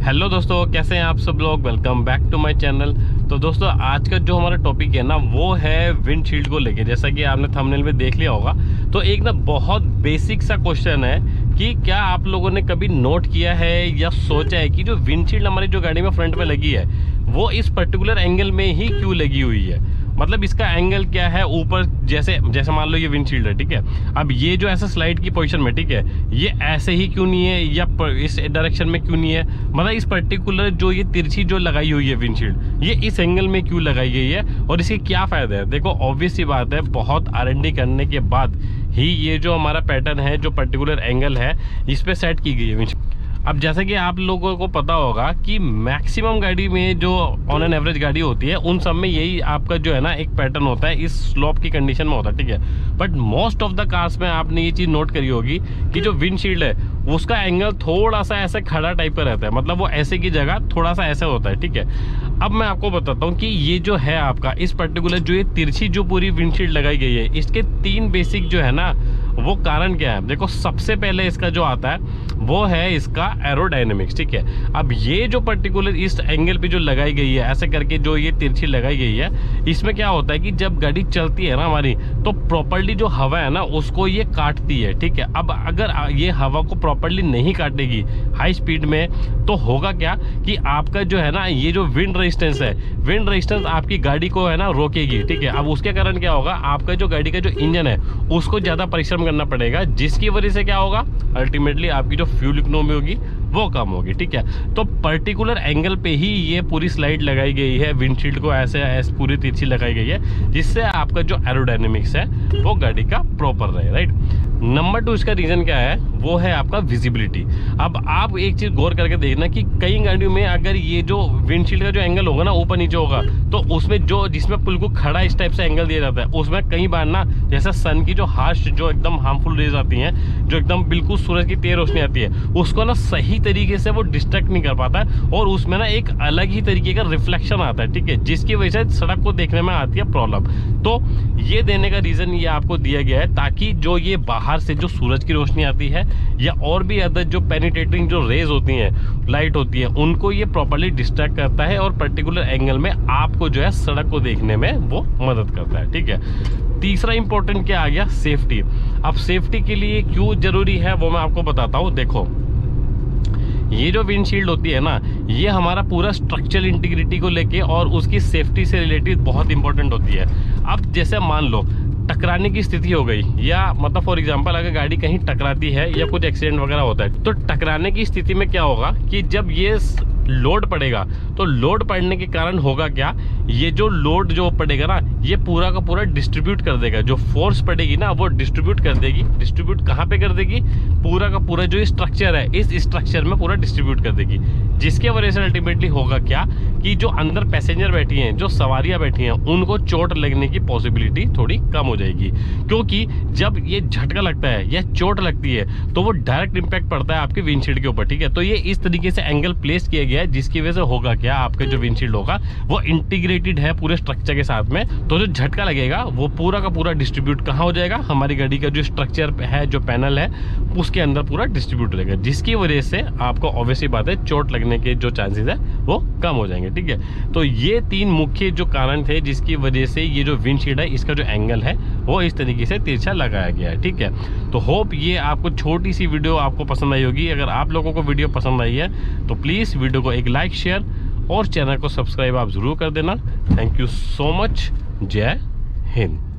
Hello दोस्तों, कैसे हैं आप सब लोग। Welcome back to my channel. तो दोस्तों आज का जो हमारा टॉपिक है ना वो है विंडशील्ड को लेके। जैसा कि आपने थंबनेल में देख लिया होगा, तो एक ना बहुत बेसिक सा क्वेश्चन है कि क्या आप लोगों ने कभी नोट किया है या सोचा है कि जो विंडशील्ड हमारी जो गाड़ी में फ्रंट में लगी है वो इस पर्टिकुलर एंगल में ही क्यों लगी हुई है। मतलब इसका एंगल क्या है ऊपर, जैसे मान लो ये विंडशील्ड है, ठीक है। अब ये जो ऐसा स्लाइड की पोजीशन में, ठीक है, ये ऐसे ही क्यों नहीं है या इस डायरेक्शन में क्यों नहीं है। मतलब इस पर्टिकुलर जो ये तिरछी जो लगाई हुई है विंडशील्ड, ये इस एंगल में क्यों लगाई गई है और इसकी क्या फायदा है। देखो ऑब्वियस सी बात है, बहुत R&D करने के बाद ही ये जो हमारा पैटर्न है, जो पर्टिकुलर एंगल है, इस पे सेट की गई है विंडशील्ड। अब जैसे कि आप लोगों को पता होगा कि मैक्सिमम गाड़ी में जो ऑन एन एवरेज गाड़ी होती है उन सब में यही आपका जो है ना एक पैटर्न होता है, इस स्लोप की कंडीशन में होता है, ठीक है। But most of the cars में आपने ये चीज़ नोट करी होगी कि जो विंडशील्ड है उसका एंगल थोड़ा सा ऐसे खड़ा टाइप का रहता है। मतलब वो ऐसे की जगह थोड़ा सा ऐसे होता है, ठीक है। अब मैं आपको बताता हूँ कि ये जो है आपका इस पर्टिकुलर जो ये तिरछी जो पूरी विंडशील्ड लगाई गई है, इसके 3 बेसिक जो है ना वो कारण क्या है। देखो सबसे पहले इसका जो आता है वो है इसका एरोडायनेमिक्स, ठीक है। अब ये जो पर्टिकुलर इस एंगल पे जो लगाई गई है, ऐसे करके जो ये तिरछी लगाई गई है, इसमें क्या होता है कि जब गाड़ी चलती है ना हमारी, तो प्रॉपर्ली जो हवा है ना उसको ये काटती है, ठीक है। अब अगर ये हवा को प्रॉपर्ली नहीं काटेगी हाई स्पीड में, तो होगा क्या कि आपका जो है ना ये जो विंड रेजिस्टेंस है, विंड रेजिस्टेंस आपकी गाड़ी को है ना रोकेगी, ठीक है। अब उसके कारण क्या होगा, आपका जो गाड़ी का जो इंजन है उसको ज़्यादा परिश्रम करना पड़ेगा, जिसकी वजह से क्या होगा, अल्टीमेटली आपकी जो फ्यूल इकोनॉमी होगी वो कम होगी, ठीक है। तो पर्टिकुलर एंगल पे ही ये पूरी स्लाइड लगाई गई है, विंडशील्ड को ऐसे पूरी तिरछी लगाई गई है, जिससे आपका जो एरोडायनेमिक्स है वो गाड़ी का प्रॉपर रहे, राइट। नंबर 2 इसका रीज़न क्या है, वो है आपका विजिबिलिटी। अब आप एक चीज़ गौर करके देखना कि कई गाड़ियों में अगर ये जो विंडशील्ड का जो एंगल होगा ना ऊपर नीचे होगा, तो उसमें जो जिसमें बिल्कुल खड़ा इस टाइप से एंगल दिया जाता है, उसमें कई बार ना जैसे सन की जो हार्श जो एकदम हार्मफुल रेज आती हैं, जो एकदम बिल्कुल सूरज की तेज रोशनी आती है, उसको ना सही तरीके से वो डिस्ट्रैक्ट नहीं कर पाता है और उसमें ना एक अलग ही तरीके का रिफ्लेक्शन आता है, ठीक है, जिसकी वजह से सड़क को देखने में आती है प्रॉब्लम। तो ये देने का रीज़न ये आपको दिया गया है ताकि जो ये बाहर से जो सूरज की रोशनी आती है या और भी अदर जो पेनिट्रेटिंग जो रेज होती हैं, लाइट होती है, उनको ये प्रॉपर्ली डिस्ट्रैक्ट करता है और पर्टिकुलर एंगल में आपको जो है सड़क को देखने में वो मदद करता है, ठीक है। तीसरा इंपॉर्टेंट क्या आ गया, सेफ्टी। अब सेफ्टी के लिए क्यों जरूरी है वो मैं आपको बताता हूँ। देखो ये जो विंडशील्ड होती है ना, ये हमारा पूरा स्ट्रक्चरल इंटीग्रिटी को लेके और उसकी सेफ्टी से रिलेटेड बहुत इंपॉर्टेंट होती है। अब जैसे मान लो टकराने की स्थिति हो गई, या मतलब फॉर एग्जांपल अगर गाड़ी कहीं टकराती है या कुछ एक्सीडेंट वगैरह होता है, तो टकराने की स्थिति में क्या होगा कि जब ये लोड पड़ेगा, तो लोड पड़ने के कारण होगा क्या, ये जो लोड जो पड़ेगा ना ये पूरा का पूरा डिस्ट्रीब्यूट कर देगा। जो फोर्स पड़ेगी ना वो डिस्ट्रीब्यूट कर देगी। डिस्ट्रीब्यूट कहाँ पे कर देगी, पूरा का पूरा जो स्ट्रक्चर है इस स्ट्रक्चर में पूरा डिस्ट्रीब्यूट कर देगी, जिसके वजह से अल्टीमेटली होगा क्या कि जो अंदर पैसेंजर बैठी हैं, जो सवारियां बैठी हैं, उनको चोट लगने की पॉसिबिलिटी थोड़ी कम हो जाएगी। क्योंकि जब ये झटका लगता है या चोट लगती है तो वो डायरेक्ट इंपैक्ट पड़ता है आपके विंडशील्ड के ऊपर, ठीक है। तो ये इस तरीके से एंगल प्लेस किया गया है, जिसकी वजह से होगा क्या, आपका जो विंडशील्ड होगा वो इंटीग्रेटेड है पूरे स्ट्रक्चर के साथ में, तो जो झटका लगेगा वो पूरा का पूरा डिस्ट्रीब्यूट कहाँ हो जाएगा, हमारी गाड़ी का जो स्ट्रक्चर है, जो पैनल है, उसके अंदर पूरा डिस्ट्रीब्यूट रहेगा, जिसकी वजह से आपको ऑब्वियसली बात है चोट लगने के जो चांसेस है वो कम हो जाएंगे, ठीक है। तो ये 3 मुख्य जो कारण थे जिसकी वजह से ये जो विंडशील्ड है इसका जो एंगल है वो इस तरीके से तिरछा लगाया गया है, ठीक है। तो होप ये आपको छोटी सी वीडियो आपको पसंद आई होगी। अगर आप लोगों को वीडियो पसंद आई है तो प्लीज़ वीडियो को एक लाइक, शेयर और चैनल को सब्सक्राइब आप ज़रूर कर देना। Thank you so much. जय हिंद।